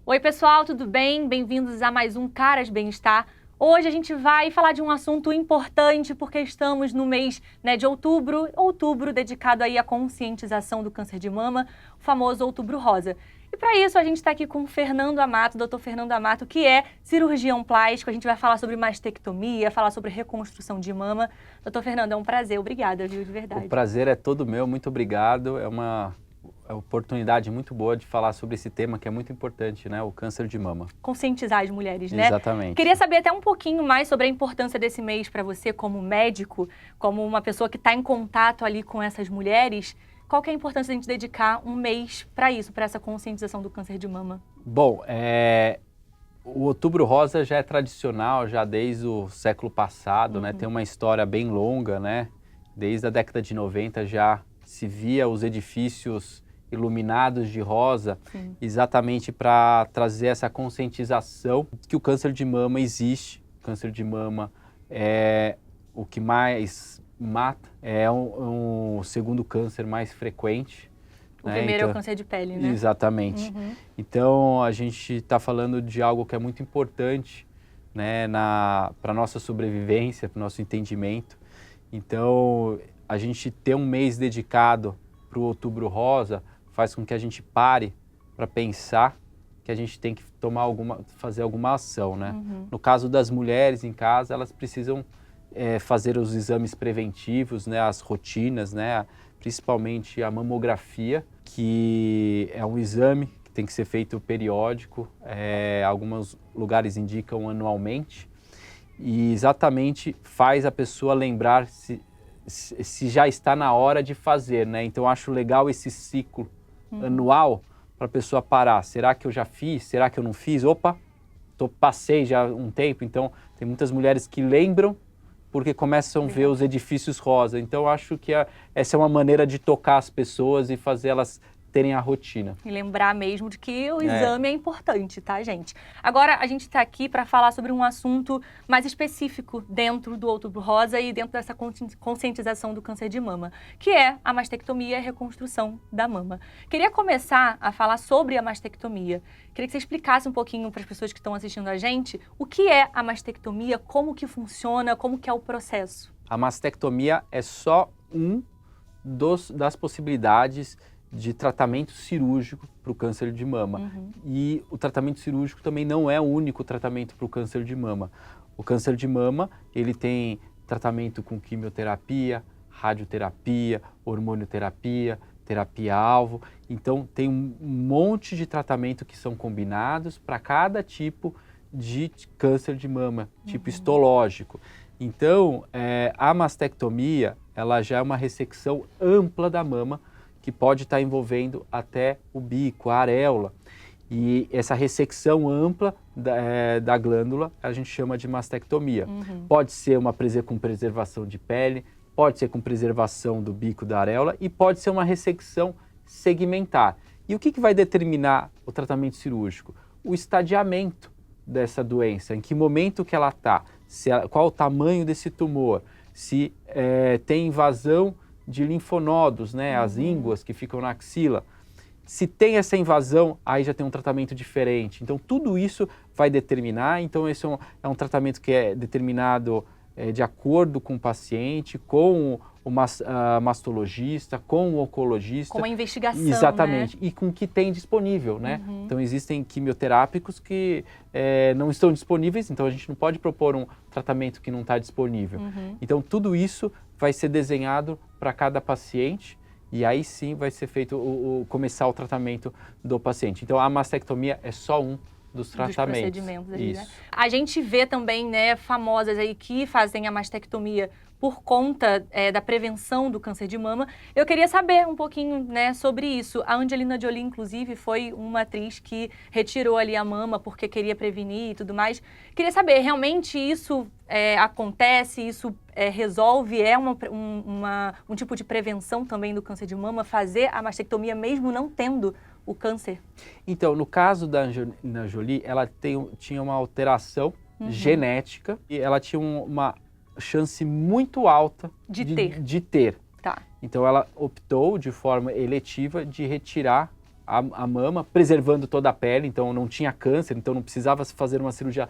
Oi pessoal, tudo bem? Bem-vindos a mais um Caras Bem-Estar. Hoje a gente vai falar de um assunto importante porque estamos no mês de outubro dedicado aí à conscientização do câncer de mama, o famoso Outubro Rosa. E para isso a gente está aqui com o Fernando Amato, Dr. Fernando Amato, que é cirurgião plástico. A gente vai falar sobre mastectomia, falar sobre reconstrução de mama. Dr. Fernando, é um prazer, obrigada, viu, de verdade. O prazer é todo meu, muito obrigado. É uma oportunidade muito boa de falar sobre esse tema que é muito importante, né? O câncer de mama. Conscientizar as mulheres, né? Exatamente. Queria saber até um pouquinho mais sobre a importância desse mês para você como médico, como uma pessoa que está em contato ali com essas mulheres. Qual que é a importância de a gente dedicar um mês para isso, para essa conscientização do câncer de mama? Bom, o Outubro Rosa já é tradicional, já desde o século passado, né? Tem uma história bem longa, né? Desde a década de 90 já se via os edifícios iluminados de rosa, exatamente para trazer essa conscientização que o câncer de mama existe. O câncer de mama é o que mais mata, é o segundo câncer mais frequente. O primeiro é o câncer de pele, né? Exatamente. Então, a gente está falando de algo que é muito importante, né, para a nossa sobrevivência, para o nosso entendimento. Então, a gente ter um mês dedicado para o Outubro Rosa faz com que a gente pare para pensar que a gente tem que fazer alguma ação, né? No caso das mulheres em casa, elas precisam fazer os exames preventivos, né? As rotinas, né? Principalmente a mamografia, que é um exame que tem que ser feito periódico, alguns lugares indicam anualmente, e exatamente faz a pessoa lembrar se já está na hora de fazer, né? Então, eu acho legal esse ciclo anual para a pessoa parar. Será que eu já fiz? Será que eu não fiz? Opa, passei já um tempo. Então, tem muitas mulheres que lembram porque começam a ver os edifícios rosa. Então, eu acho que essa é uma maneira de tocar as pessoas e fazer elas terem a rotina. E lembrar mesmo de que o exame é importante, tá, gente? Agora, a gente está aqui para falar sobre um assunto mais específico dentro do Outubro Rosa e dentro dessa conscientização do câncer de mama, que é a mastectomia e a reconstrução da mama. Queria começar a falar sobre a mastectomia. Queria que você explicasse um pouquinho para as pessoas que estão assistindo a gente o que é a mastectomia, como que funciona, como que é o processo. A mastectomia é só das possibilidades de tratamento cirúrgico para o câncer de mama. E o tratamento cirúrgico também não é o único tratamento para o câncer de mama. O câncer de mama, ele tem tratamento com quimioterapia, radioterapia, hormonioterapia, terapia-alvo. Então, tem um monte de tratamento que são combinados para cada tipo de câncer de mama, tipo histológico. Então, a mastectomia, ela já é uma ressecção ampla da mama, que pode estar envolvendo até o bico, a areola. E essa ressecção ampla da glândula, a gente chama de mastectomia. Pode ser com preservação de pele, pode ser com preservação do bico, da areola, e pode ser uma ressecção segmentar. E o que vai determinar o tratamento cirúrgico? O estadiamento dessa doença, em que momento que ela está, qual o tamanho desse tumor, se tem invasão de linfonodos, né, as ínguas que ficam na axila. Se tem essa invasão, aí já tem um tratamento diferente. Então, tudo isso vai determinar. Então, esse é um tratamento que é determinado de acordo com o paciente, com o mastologista, com o oncologista. Com a investigação, exatamente, né? E com o que tem disponível, né? Então, existem quimioterápicos que não estão disponíveis, então a gente não pode propor um tratamento que não está disponível. Então, tudo isso vai ser desenhado para cada paciente e aí sim vai ser feito começar o tratamento do paciente. Então, a mastectomia é só um dos tratamentos. Procedimentos ali, né? A gente vê também, né, famosas aí que fazem a mastectomia por conta da prevenção do câncer de mama. Eu queria saber um pouquinho, né, sobre isso. A Angelina Jolie, inclusive, foi uma atriz que retirou ali a mama porque queria prevenir e tudo mais. Queria saber, realmente isso acontece, isso resolve, um tipo de prevenção também do câncer de mama, fazer a mastectomia mesmo não tendo o câncer? Então, no caso da Angelina Jolie, ela tinha uma alteração genética e ela tinha uma chance muito alta de ter. Tá. Então ela optou de forma eletiva de retirar a mama, preservando toda a pele, então não tinha câncer, então não precisava fazer uma cirurgia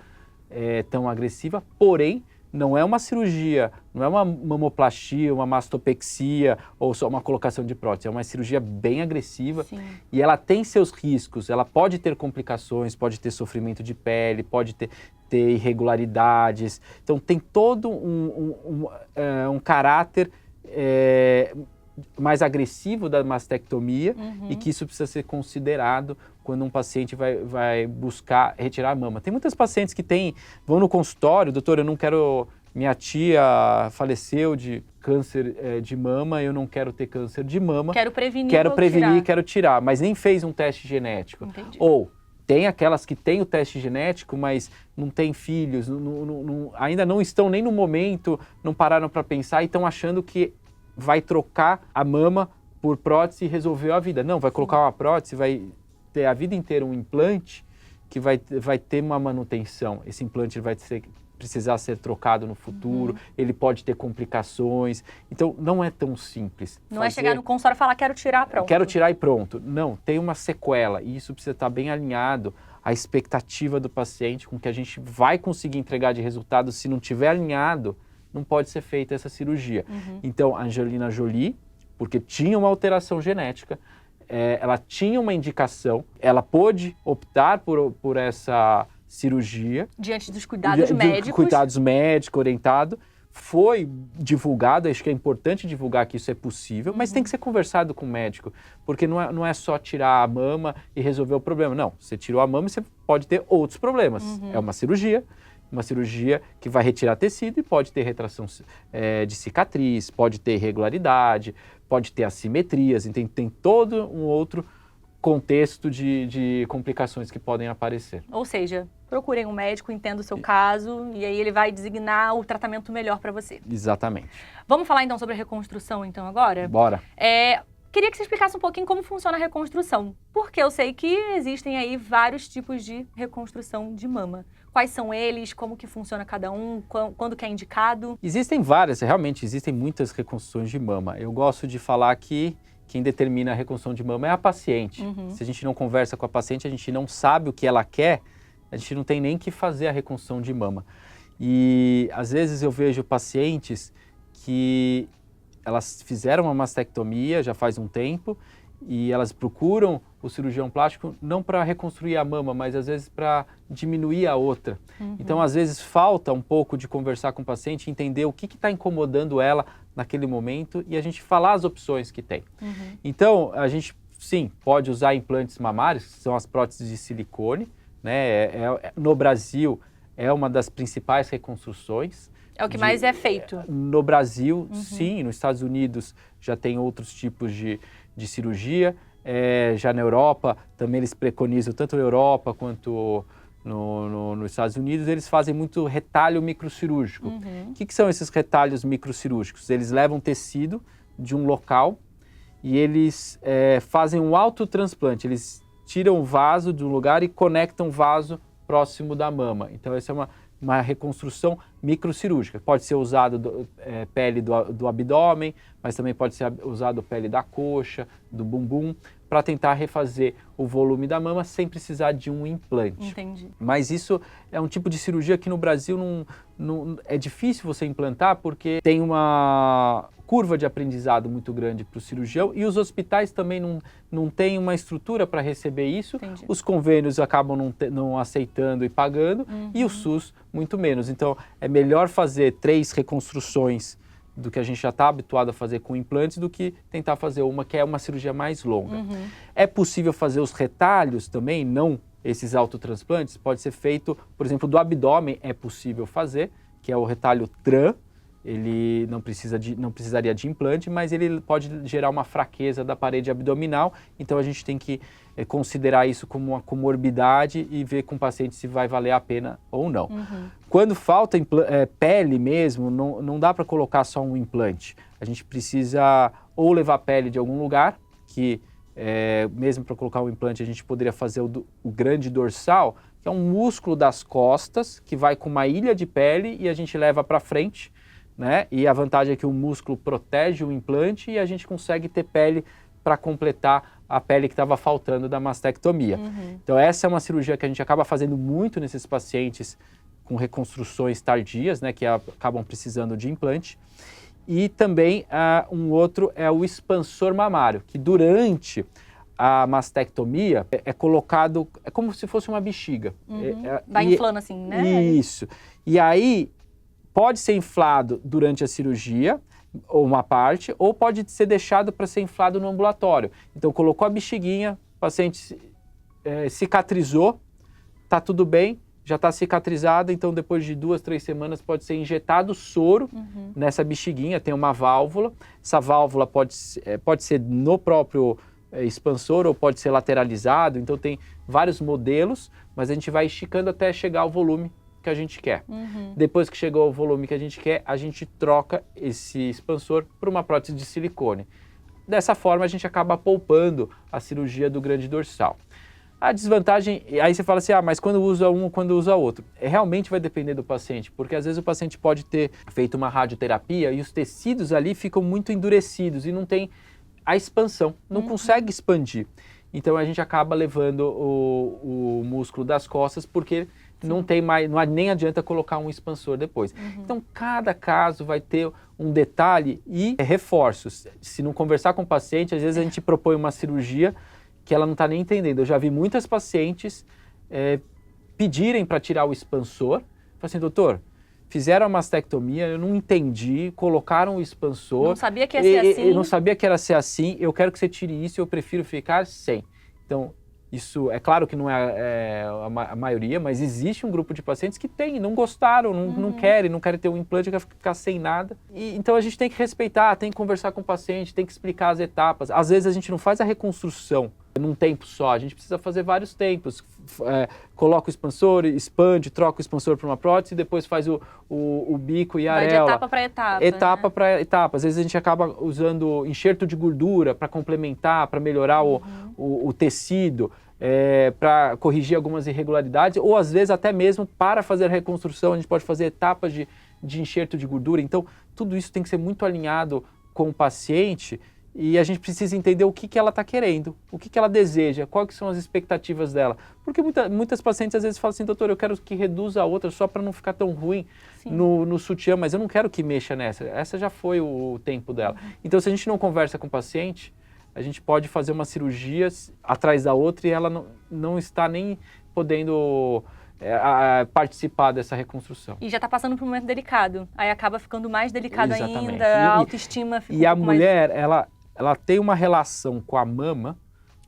tão agressiva, porém não é uma cirurgia, não é uma mamoplastia, uma mastopexia ou só uma colocação de prótese, é uma cirurgia bem agressiva. Sim. E ela tem seus riscos, ela pode ter complicações, pode ter sofrimento de pele, pode ter irregularidades, então tem todo um caráter mais agressivo da mastectomia e que isso precisa ser considerado quando um paciente vai buscar retirar a mama. Tem muitas pacientes que vão no consultório, doutor, eu não quero, minha tia faleceu de câncer de mama, eu não quero ter câncer de mama. Quero prevenir, quero tirar, mas nem fez um teste genético. Entendi. Ou tem aquelas que têm o teste genético, mas não têm filhos, ainda não estão nem no momento, não pararam para pensar e estão achando que vai trocar a mama por prótese e resolveu a vida. Não, vai colocar uma prótese, vai ter a vida inteira um implante que vai ter uma manutenção. Esse implante vai precisar ser trocado no futuro, ele pode ter complicações. Então, não é tão simples. Não é chegar no consultório e falar, quero tirar, pronto. Quero tirar e pronto. Não, tem uma sequela e isso precisa estar bem alinhado à expectativa do paciente, com que a gente vai conseguir entregar de resultado. Se não tiver alinhado, não pode ser feita essa cirurgia. Então, a Angelina Jolie, porque tinha uma alteração genética, ela tinha uma indicação, ela pôde optar por essa cirurgia. Diante dos cuidados médicos. Cuidados médicos, orientado. Foi divulgado, acho que é importante divulgar que isso é possível, mas tem que ser conversado com o médico, porque não é só tirar a mama e resolver o problema. Não, você tirou a mama e você pode ter outros problemas. É uma cirurgia que vai retirar tecido e pode ter retração de cicatriz, pode ter irregularidade, pode ter assimetrias, então tem todo um outro contexto de complicações que podem aparecer. Ou seja, procurem um médico, entenda o seu caso e aí ele vai designar o tratamento melhor para você. Exatamente. Vamos falar então sobre a reconstrução então agora? Bora. Queria que você explicasse um pouquinho como funciona a reconstrução, porque eu sei que existem aí vários tipos de reconstrução de mama. Quais são eles, como que funciona cada um, quando que é indicado? Existem várias, realmente existem muitas reconstruções de mama. Eu gosto de falar que quem determina a reconstrução de mama é a paciente. Se a gente não conversa com a paciente, a gente não sabe o que ela quer, a gente não tem nem que fazer a reconstrução de mama. E às vezes eu vejo pacientes que elas fizeram uma mastectomia já faz um tempo e elas procuram o cirurgião plástico não para reconstruir a mama, mas às vezes para diminuir a outra. Então, às vezes, falta um pouco de conversar com o paciente, entender o que está incomodando ela naquele momento e a gente falar as opções que tem. Então, a gente, sim, pode usar implantes mamários, que são as próteses de silicone, né? No Brasil, é uma das principais reconstruções. É o que mais é feito. No Brasil, sim. Nos Estados Unidos já tem outros tipos de cirurgia. Já na Europa, também eles preconizam, tanto na Europa quanto nos Estados Unidos, eles fazem muito retalho microcirúrgico. O que são esses retalhos microcirúrgicos? Eles levam tecido de um local e eles fazem um autotransplante. Eles tiram o vaso de um lugar e conectam o vaso próximo da mama. Então, essa é uma reconstrução microcirúrgica. Pode ser usado pele do abdômen, mas também pode ser usado pele da coxa, do bumbum, para tentar refazer o volume da mama sem precisar de um implante. Entendi. Mas isso é um tipo de cirurgia que no Brasil não é difícil você implantar porque tem uma curva de aprendizado muito grande para o cirurgião e os hospitais também não têm uma estrutura para receber isso. Entendi. Os convênios acabam não aceitando e pagando e o SUS muito menos. Então, é melhor fazer 3 reconstruções do que a gente já está habituado a fazer com implantes do que tentar fazer uma que é uma cirurgia mais longa. É possível fazer os retalhos também, não esses autotransplantes, pode ser feito, por exemplo, do abdômen é possível fazer, que é o retalho TRAN. Ele não precisaria de implante, mas ele pode gerar uma fraqueza da parede abdominal, então a gente tem que considerar isso como uma comorbidade e ver com o paciente se vai valer a pena ou não. Quando falta pele mesmo, não dá para colocar só um implante. A gente precisa ou levar pele de algum lugar, que mesmo para colocar um implante a gente poderia fazer o grande dorsal, que é um músculo das costas, que vai com uma ilha de pele e a gente leva para frente, né? E a vantagem é que o músculo protege o implante e a gente consegue ter pele para completar a pele que estava faltando da mastectomia. Então essa é uma cirurgia que a gente acaba fazendo muito nesses pacientes com reconstruções tardias, né, que acabam precisando de implante. E também um outro é o expansor mamário, que durante a mastectomia é colocado, é como se fosse uma bexiga. Vai inflando assim, né? Isso. E aí pode ser inflado durante a cirurgia, ou uma parte, ou pode ser deixado para ser inflado no ambulatório. Então colocou a bexiguinha, o paciente cicatrizou, tá tudo bem, já está cicatrizado, então depois de 2, 3 semanas pode ser injetado soro nessa bexiguinha, tem uma válvula. Essa válvula pode ser no próprio expansor ou pode ser lateralizado, então tem vários modelos, mas a gente vai esticando até chegar ao volume que a gente quer. Depois que chegou ao volume que a gente quer, a gente troca esse expansor por uma prótese de silicone. Dessa forma a gente acaba poupando a cirurgia do grande dorsal. A desvantagem, aí você fala assim, mas quando usa um ou quando usa outro? Realmente vai depender do paciente, porque às vezes o paciente pode ter feito uma radioterapia e os tecidos ali ficam muito endurecidos e não tem a expansão, não consegue expandir. Então a gente acaba levando o músculo das costas porque não tem mais, nem adianta colocar um expansor depois. Então cada caso vai ter um detalhe e reforços. Se não conversar com o paciente, às vezes a gente propõe uma cirurgia que ela não está nem entendendo. Eu já vi muitas pacientes pedirem para tirar o expansor. Falei assim, doutor, fizeram a mastectomia, eu não entendi, colocaram o expansor. Não sabia que ia ser assim. Eu não sabia que ia ser assim, eu quero que você tire isso, eu prefiro ficar sem. Então, isso é claro que não é a maioria, mas existe um grupo de pacientes que não gostaram, não querem ter um implante, quer ficar sem nada. Então a gente tem que respeitar, tem que conversar com o paciente, tem que explicar as etapas. Às vezes a gente não faz a reconstrução num tempo só, a gente precisa fazer vários tempos. Coloca o expansor, expande, troca o expansor para uma prótese, depois faz o bico e a arela. Vai de etapa para etapa. Etapa para etapa. Às vezes a gente acaba usando enxerto de gordura para complementar, para melhorar o tecido, para corrigir algumas irregularidades, ou às vezes até mesmo para fazer a reconstrução, a gente pode fazer etapas de enxerto de gordura. Então, tudo isso tem que ser muito alinhado com o paciente. E a gente precisa entender o que ela está querendo, o que ela deseja, quais são as expectativas dela. Porque muitas pacientes às vezes falam assim, doutor, eu quero que reduza a outra só para não ficar tão ruim no sutiã, mas eu não quero que mexa nessa. Essa já foi o tempo dela. Então, se a gente não conversa com o paciente, a gente pode fazer uma cirurgia atrás da outra e ela não está nem podendo participar dessa reconstrução. E já está passando por um momento delicado. Aí acaba ficando mais delicado ainda, a autoestima fica E a mulher, ela tem uma relação com a mama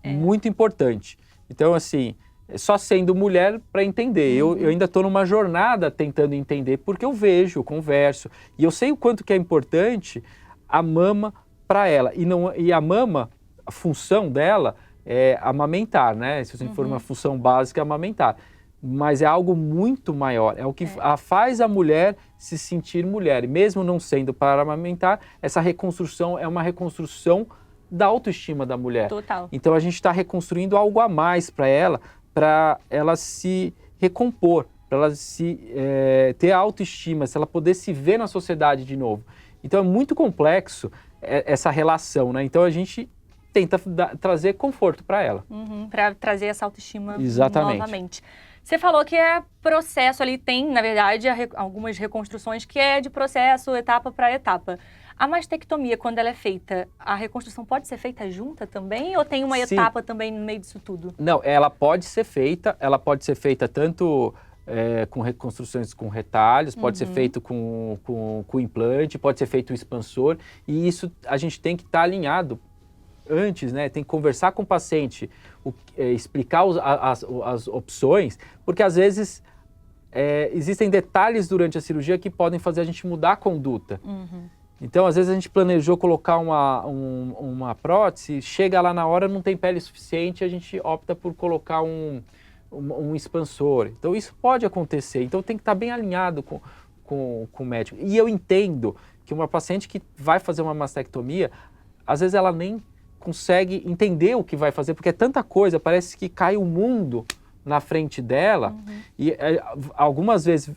muito importante. Então, assim, só sendo mulher para entender. Eu ainda estou numa jornada tentando entender, porque eu vejo, eu converso, e eu sei o quanto que é importante a mama para ela. E a mama, a função dela é amamentar, né? Se você for uma função básica, é amamentar. Mas é algo muito maior, é o que faz a mulher se sentir mulher. E mesmo não sendo para amamentar, essa reconstrução é uma reconstrução da autoestima da mulher. Total. Então a gente está reconstruindo algo a mais para ela se recompor, para ela ter autoestima, se ela poder se ver na sociedade de novo. Então é muito complexo essa relação, né? Então a gente tenta trazer conforto para ela. Para trazer essa autoestima novamente. Você falou que é processo ali, tem, na verdade, algumas reconstruções que é de processo, etapa para etapa. A mastectomia, quando ela é feita, a reconstrução pode ser feita junta também? Ou tem uma etapa também no meio disso tudo? Não, ela pode ser feita tanto com reconstruções com retalhos, pode ser feito com implante, pode ser feito o expansor, e isso a gente tem que estar alinhado antes, né? Tem que conversar com o paciente, explicar as opções, porque às vezes existem detalhes durante a cirurgia que podem fazer a gente mudar a conduta. Então, às vezes a gente planejou colocar uma prótese, chega lá na hora, não tem pele suficiente, a gente opta por colocar um expansor. Então, isso pode acontecer. Então, tem que estar bem alinhado com o médico. E eu entendo que uma paciente que vai fazer uma mastectomia, às vezes ela nem consegue entender o que vai fazer, porque é tanta coisa, parece que cai o mundo na frente dela. E algumas vezes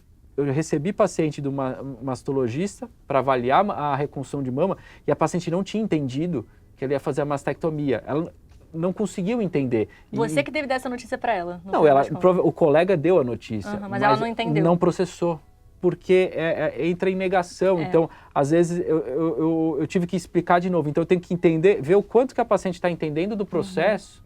eu recebi paciente de uma mastologista para avaliar a reconstrução de mama e a paciente não tinha entendido que ela ia fazer a mastectomia. Ela não conseguiu entender. Você que deve dar essa notícia para ela? Não, o colega deu a notícia, mas ela não entendeu. Não processou, porque entra em negação. Então, às vezes, eu tive que explicar de novo. Então, eu tenho que entender, ver o quanto que a paciente está entendendo do processo,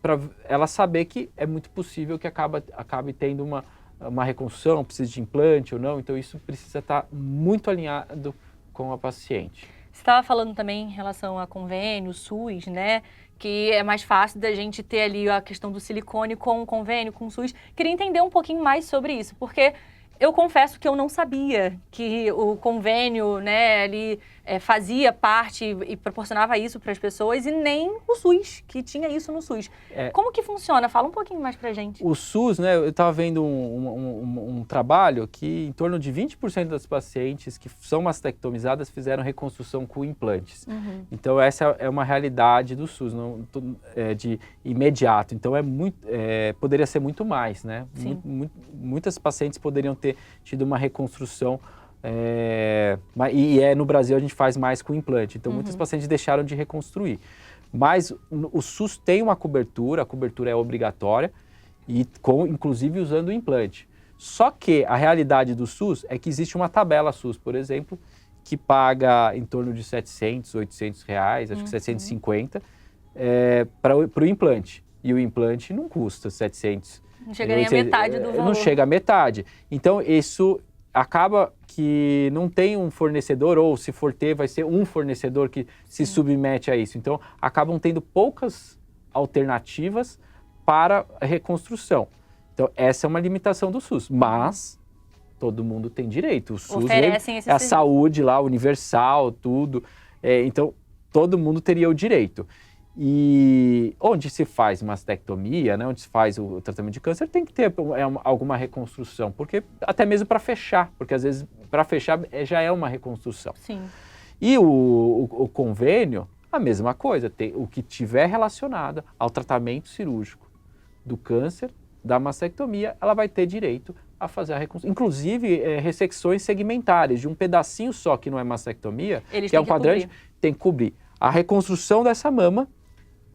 para ela saber que é muito possível que acabe tendo uma reconstrução, precisa de implante ou não. Então, isso precisa estar muito alinhado com a paciente. Você estava falando também em relação a convênio, SUS, né? Que é mais fácil da gente ter ali a questão do silicone com o convênio, com o SUS. Queria entender um pouquinho mais sobre isso, porque eu confesso que eu não sabia que o convênio, né, ele fazia parte e proporcionava isso para as pessoas, e nem o SUS, que tinha isso no SUS. Como que funciona? Fala um pouquinho mais para a gente. O SUS, né, eu estava vendo um trabalho que em torno de 20% das pacientes que são mastectomizadas fizeram reconstrução com implantes. Então, essa é uma realidade do SUS, de imediato. Então, poderia ser muito mais, né? Muitas pacientes poderiam ter tido uma reconstrução, no Brasil a gente faz mais com implante, então muitos pacientes deixaram de reconstruir. Mas o SUS tem uma cobertura, a cobertura é obrigatória, inclusive usando o implante. Só que a realidade do SUS é que existe uma tabela SUS, por exemplo, que paga em torno de 700, 800 reais, acho que 750, para o implante. E o implante não custa 700. Não chega nem a metade do valor. Não chega a metade. Então, isso acaba que não tem um fornecedor, ou se for ter, vai ser um fornecedor que se submete a isso. Então, acabam tendo poucas alternativas para a reconstrução. Então, essa é uma limitação do SUS. Mas todo mundo tem direito. O SUS é a saúde lá, universal, tudo. Então, todo mundo teria o direito. E onde se faz mastectomia, né, onde se faz o tratamento de câncer, tem que ter alguma reconstrução, porque até mesmo para fechar, porque às vezes para fechar já é uma reconstrução. Sim. E o convênio, a mesma coisa, o que tiver relacionado ao tratamento cirúrgico do câncer, da mastectomia, ela vai ter direito a fazer a reconstrução. Inclusive, ressecções segmentares, de um pedacinho só que não é mastectomia, que é um quadrante, tem que cobrir a reconstrução dessa mama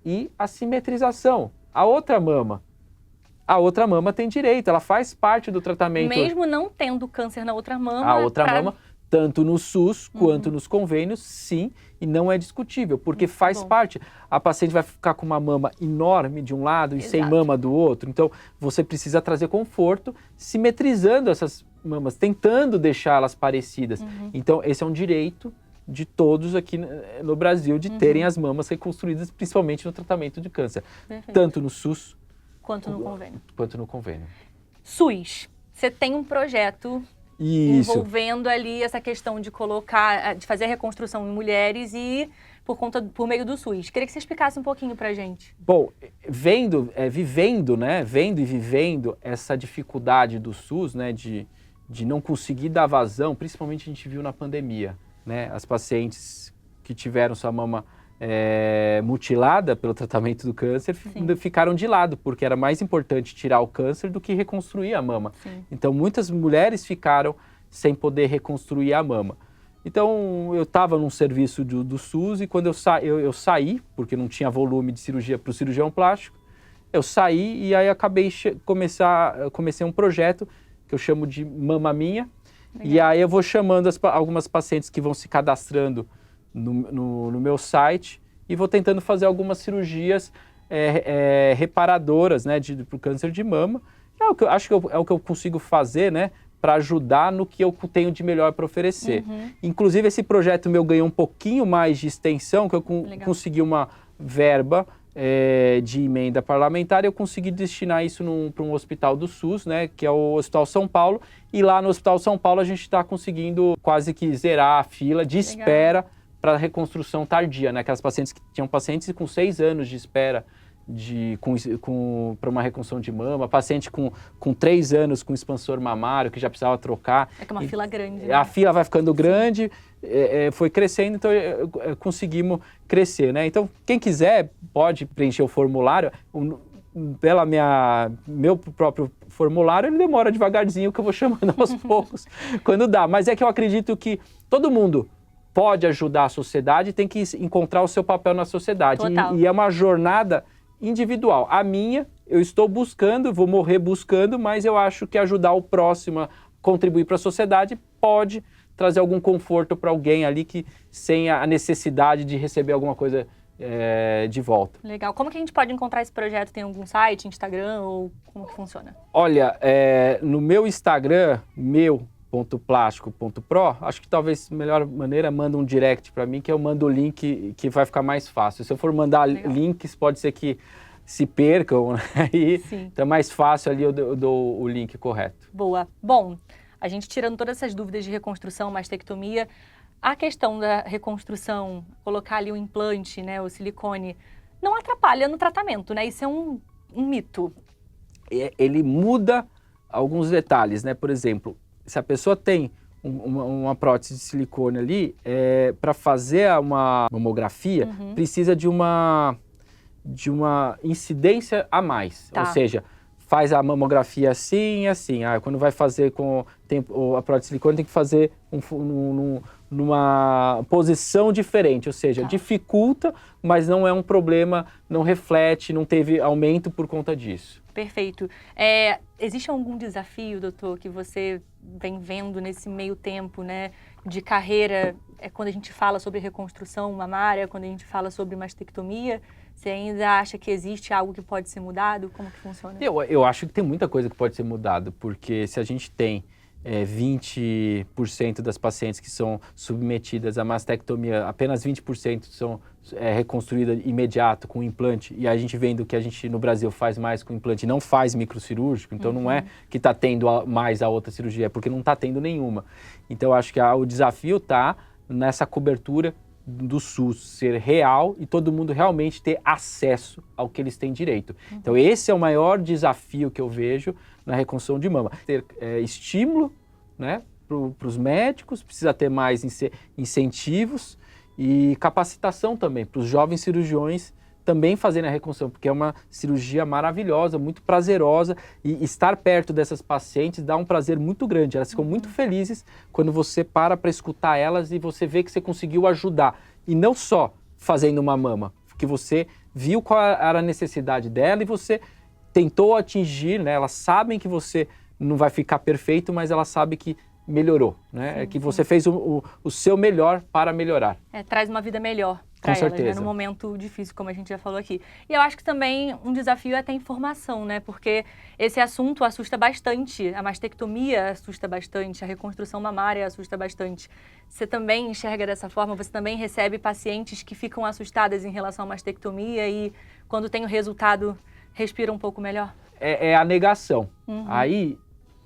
e a simetrização. A outra mama tem direito, ela faz parte do tratamento. Mesmo não tendo câncer na outra mama. A outra mama, tanto no SUS quanto nos convênios, sim, e não é discutível, porque faz parte. A paciente vai ficar com uma mama enorme de um lado e sem mama do outro, então você precisa trazer conforto, simetrizando essas mamas, tentando deixá-las parecidas. Então, esse é um direito de todos aqui no Brasil, de terem as mamas reconstruídas, principalmente no tratamento de câncer. Perfeito. Tanto no SUS quanto no convênio. SUS, você tem um projeto envolvendo ali essa questão de de fazer a reconstrução em mulheres e por meio do SUS. Queria que você explicasse um pouquinho pra gente. Bom, vendo e vivendo essa dificuldade do SUS, né, de não conseguir dar vazão, principalmente a gente viu na pandemia, né, as pacientes que tiveram sua mama mutilada pelo tratamento do câncer ficaram de lado, porque era mais importante tirar o câncer do que reconstruir a mama. Então, muitas mulheres ficaram sem poder reconstruir a mama. Então, eu estava num serviço do SUS e quando eu saí, porque não tinha volume de cirurgia para o cirurgião plástico, eu saí e aí comecei um projeto que eu chamo de Mama Minha. Legal. E aí eu vou chamando algumas pacientes que vão se cadastrando no meu site e vou tentando fazer algumas cirurgias reparadoras, né, para o câncer de mama. Acho que é o que eu consigo fazer, né, para ajudar no que eu tenho de melhor para oferecer. Inclusive, esse projeto meu ganhou um pouquinho mais de extensão, que eu consegui uma verba de emenda parlamentar, eu consegui destinar isso para um hospital do SUS, né, que é o Hospital São Paulo, e lá no Hospital São Paulo a gente está conseguindo quase que zerar a fila de espera para reconstrução tardia, né, aquelas pacientes que tinham pacientes com 6 anos de espera para uma reconstrução de mama, paciente com 3 anos com expansor mamário que já precisava trocar. É que é uma fila grande, né? A fila vai ficando grande, foi crescendo, então conseguimos crescer, né? Então, quem quiser pode preencher o formulário. pela meu próprio formulário, ele demora devagarzinho, que eu vou chamando aos poucos quando dá. Mas é que eu acredito que todo mundo pode ajudar a sociedade, tem que encontrar o seu papel na sociedade. E é uma jornada individual. A minha, eu estou buscando, vou morrer buscando, mas eu acho que ajudar o próximo a contribuir para a sociedade pode trazer algum conforto para alguém ali que sem a necessidade de receber alguma coisa de volta. Legal. Como que a gente pode encontrar esse projeto? Tem algum site, Instagram, ou como que funciona? Olha, no meu Instagram, meu.plástico.pro, acho que talvez a melhor maneira, manda um direct para mim, que eu mando o link que vai ficar mais fácil. Se eu for mandar links, pode ser que se percam, né? Então é mais fácil ali, eu dou o link correto. Boa. Bom, a gente tirando todas essas dúvidas de reconstrução, mastectomia, a questão da reconstrução, colocar ali o implante, né, o silicone, não atrapalha no tratamento, né? Isso é um mito. Ele muda alguns detalhes, né? Por exemplo, se a pessoa tem uma prótese de silicone ali, para fazer uma mamografia, precisa de uma incidência a mais. Ou seja, faz a mamografia assim e assim. Quando vai fazer a prótese de silicone, tem que fazer numa posição diferente. Ou seja, dificulta, mas não é um problema, não reflete, não teve aumento por conta disso. Perfeito. Existe algum desafio, doutor, que você vem vendo nesse meio tempo, né, de carreira, quando a gente fala sobre reconstrução mamária, quando a gente fala sobre mastectomia? Você ainda acha que existe algo que pode ser mudado? Como que funciona? Eu acho que tem muita coisa que pode ser mudada, porque se a gente tem 20% das pacientes que são submetidas à mastectomia, apenas 20% são reconstruídas imediato com implante, e a gente vendo que a gente no Brasil faz mais com implante, não faz microcirúrgico, então não é que está tendo mais a outra cirurgia, é porque não está tendo nenhuma. Então eu acho que o desafio está nessa cobertura do SUS ser real e todo mundo realmente ter acesso ao que eles têm direito. Então esse é o maior desafio que eu vejo na reconstrução de mama. Ter estímulo, né, para os médicos, precisa ter mais incentivos e capacitação também para os jovens cirurgiões também fazerem a reconstrução, porque é uma cirurgia maravilhosa, muito prazerosa, e estar perto dessas pacientes dá um prazer muito grande. Elas ficam muito felizes quando você para escutar elas e você vê que você conseguiu ajudar. E não só fazendo uma mama, que você viu qual era a necessidade dela e você tentou atingir, né? Elas sabem que você não vai ficar perfeito, mas elas sabem que melhorou, né? Que você fez o seu melhor para melhorar. Traz uma vida melhor para elas, né? Num momento difícil, como a gente já falou aqui. E eu acho que também um desafio é ter informação, né? Porque esse assunto assusta bastante, a mastectomia assusta bastante, a reconstrução mamária assusta bastante. Você também enxerga dessa forma? Você também recebe pacientes que ficam assustadas em relação à mastectomia e quando tem o resultado, respira um pouco melhor? É a negação. Aí,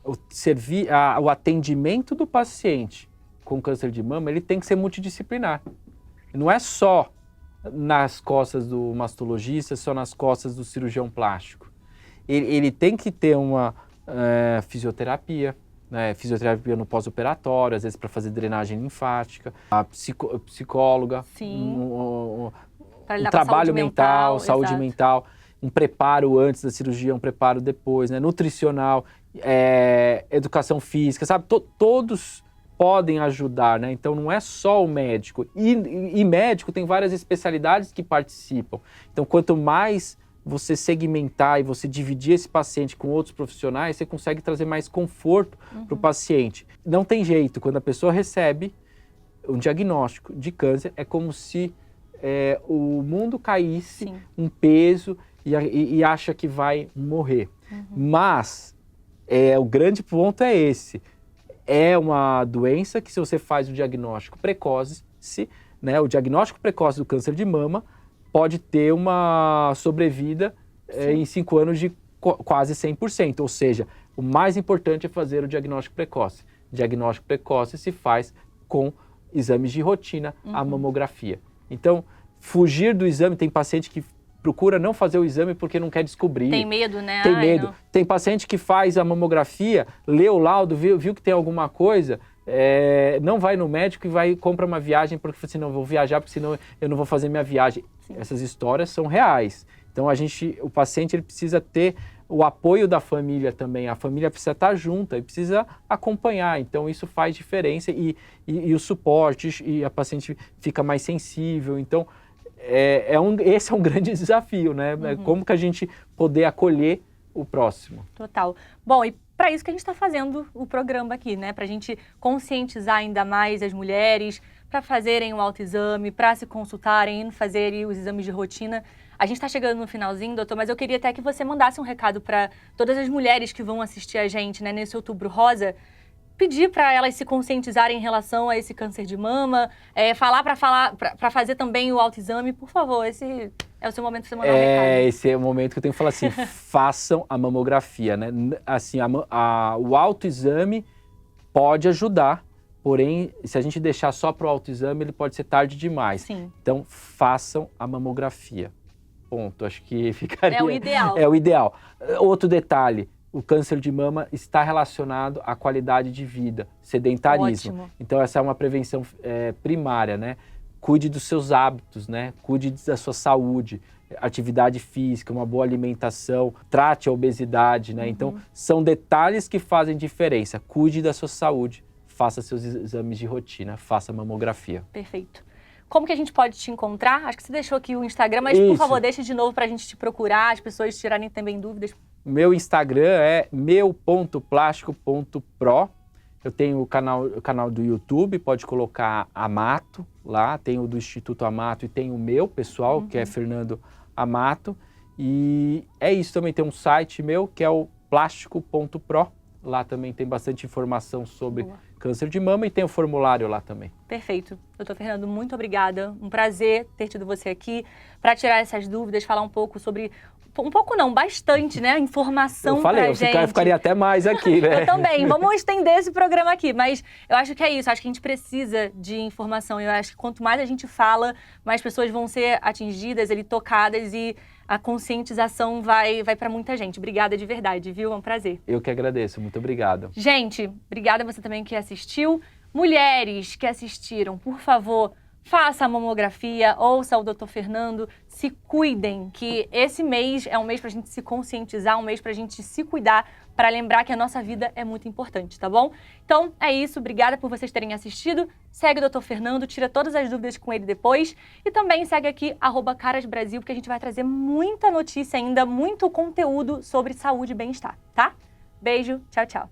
o atendimento do paciente com câncer de mama, ele tem que ser multidisciplinar. Não é só nas costas do mastologista, só nas costas do cirurgião plástico. Ele tem que ter uma fisioterapia, né? Fisioterapia no pós-operatório, às vezes para fazer drenagem linfática, a psicóloga, um trabalho mental, saúde mental, um preparo antes da cirurgia, um preparo depois, né? Nutricional, educação física, sabe? Todos podem ajudar, né? Então não é só o médico. E médico tem várias especialidades que participam. Então quanto mais você segmentar e você dividir esse paciente com outros profissionais, você consegue trazer mais conforto para o paciente. Não tem jeito, quando a pessoa recebe um diagnóstico de câncer, é como se o mundo caísse, um peso, e acha que vai morrer. Mas o grande ponto é esse. É uma doença que, se você faz o diagnóstico precoce, né, o diagnóstico precoce do câncer de mama pode ter uma sobrevida em 5 anos de quase 100%. Ou seja, o mais importante é fazer o diagnóstico precoce. Diagnóstico precoce se faz com exames de rotina, a mamografia. Então, fugir do exame, tem paciente que procura não fazer o exame porque não quer descobrir. Tem medo, né? Tem medo. Não. Tem paciente que faz a mamografia, lê o laudo, viu que tem alguma coisa, não vai no médico e compra uma viagem porque assim, não, vou viajar porque senão eu não vou fazer minha viagem. Sim. Essas histórias são reais. Então o paciente ele precisa ter o apoio da família também. A família precisa estar junta e precisa acompanhar. Então isso faz diferença e o suporte, e a paciente fica mais sensível. Então esse é um grande desafio, né? Como que a gente poder acolher o próximo. Total. Bom, e para isso que a gente está fazendo o programa aqui, né? Para a gente conscientizar ainda mais as mulheres, para fazerem o autoexame, para se consultarem, fazerem os exames de rotina. A gente está chegando no finalzinho, doutor, mas eu queria até que você mandasse um recado para todas as mulheres que vão assistir a gente, né, nesse Outubro Rosa, pedir para elas se conscientizarem em relação a esse câncer de mama, para fazer também o autoexame. Por favor, esse é o seu momento de você mandar um recado. Esse é o momento que eu tenho que falar assim, façam a mamografia, né? Assim, o autoexame pode ajudar, porém, se a gente deixar só para o autoexame, ele pode ser tarde demais. Sim. Então, façam a mamografia. Ponto. Acho que ficaria... É o ideal. É o ideal. Outro detalhe, o câncer de mama está relacionado à qualidade de vida, sedentarismo. Ótimo. Então, essa é uma prevenção primária, né? Cuide dos seus hábitos, né? Cuide da sua saúde, atividade física, uma boa alimentação, trate a obesidade, né? Então, são detalhes que fazem diferença. Cuide da sua saúde, faça seus exames de rotina, faça mamografia. Perfeito. Como que a gente pode te encontrar? Acho que você deixou aqui o Instagram, mas por favor, deixe de novo para a gente te procurar, as pessoas tirarem também dúvidas. Meu Instagram é meu.plástico.pro. Eu tenho o canal do YouTube, pode colocar Amato lá, tem o do Instituto Amato e tem o meu pessoal, que é Fernando Amato. E é isso, também tem um site meu, que é o plástico.pro. Lá também tem bastante informação sobre câncer de mama e tem o formulário lá também. Perfeito. Doutor Fernando, muito obrigada. Um prazer ter tido você aqui para tirar essas dúvidas, falar um pouco sobre... Um pouco não, bastante, né? Informação pra gente. Eu ficaria até mais aqui, né? Eu também. Vamos estender esse programa aqui. Mas eu acho que é isso. Acho que a gente precisa de informação. Eu acho que quanto mais a gente fala, mais pessoas vão ser atingidas, tocadas e a conscientização vai para muita gente. Obrigada de verdade, viu? É um prazer. Eu que agradeço. Muito obrigado. Gente, obrigada a você também que assistiu. Mulheres que assistiram, por favor, faça a mamografia, ouça o Dr. Fernando, se cuidem, que esse mês é um mês para a gente se conscientizar, um mês para a gente se cuidar, para lembrar que a nossa vida é muito importante, tá bom? Então, é isso. Obrigada por vocês terem assistido. Segue o Dr. Fernando, tira todas as dúvidas com ele depois. E também segue aqui, @carasbrasil, porque a gente vai trazer muita notícia ainda, muito conteúdo sobre saúde e bem-estar, tá? Beijo, tchau, tchau.